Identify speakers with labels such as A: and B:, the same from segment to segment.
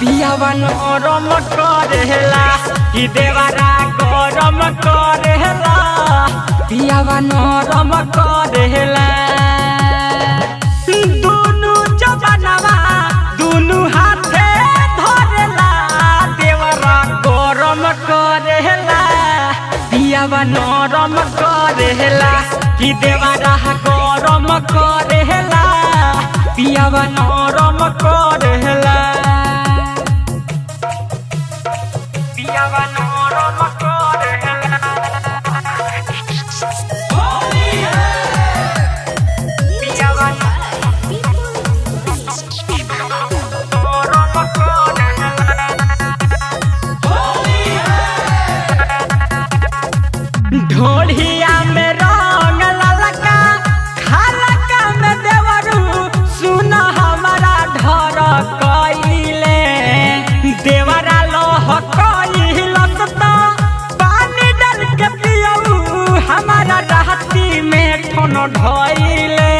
A: पियावन गरम करेला कि देवरा गरम करेला पियावन गरम करेला दुनु जवानवा दुनु हाथे धरेला देवरा गरम करेला पियावन गरम करेला कि देवरा गरम करेला पियावन गरम करेला ढोलिया में रंग ललका खालका में देवरू सुन हमारा ढर कइले देवरा लोह कइलस तो पानी डाल के पियऊ हमारा राहती में ठन ढइले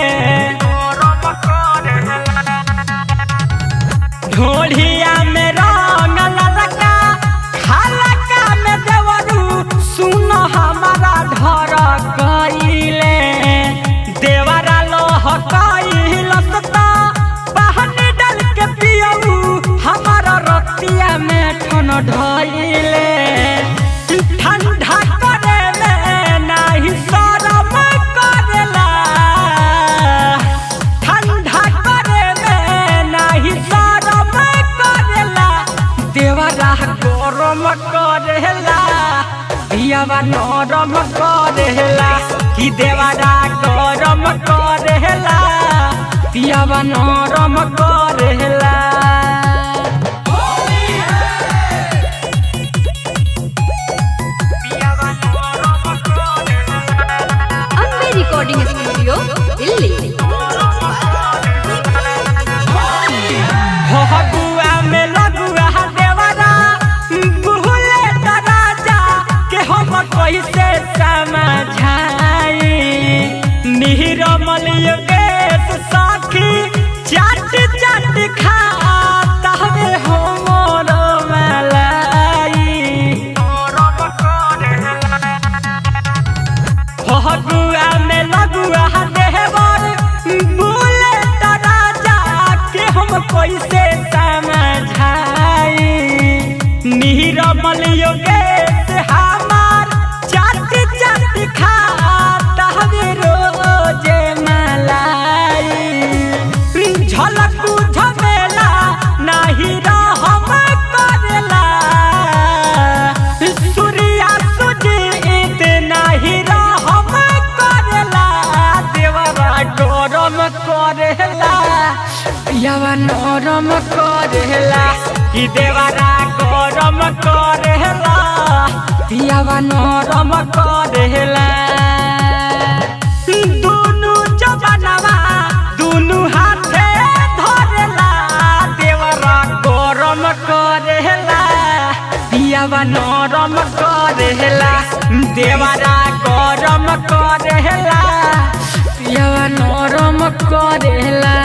A: ढोलिया में रंग ललका खालका में देवरू सुन हमारा ढर कइले देवरा लोह कइलस तो पानी डाल के पियऊ हमारा रतिया में ठन ढइले ठंडा करे में नाही शरम करेला ठंडा करे में नाही शरम करेला देवरा गरम करेला पियावा नरम करेला कि देवरा गरम करेला पियावा नरम करेला
B: अम्बे रिकॉर्डिंग स्टूडियो दिल्ली।
A: हगुआ में लगुआ देवरा बुहले दराजा के हम कैसे समझाई निरमल योगेश साखी चाट चाट खाता हवे हमर मलाई हगुआ में लगुआ देवर बुहले दराजा के हम कैसे समझाई निरमल योगेश हमार चाट चाट खाता हवे रोजे मलाई झलकू झमेला नाही रहम करेला सूर्या सुजीत नाही रहम करेला देवरा गरम करेला पियावा नरम करेला कि देवरा गरम करेला पियावा नरम करेला दुनु जवानवा दुनु हाथे धरेला देवरा गरम करेला पियावा नरम करेला देवरा गरम करेला पियावा नरम करेला।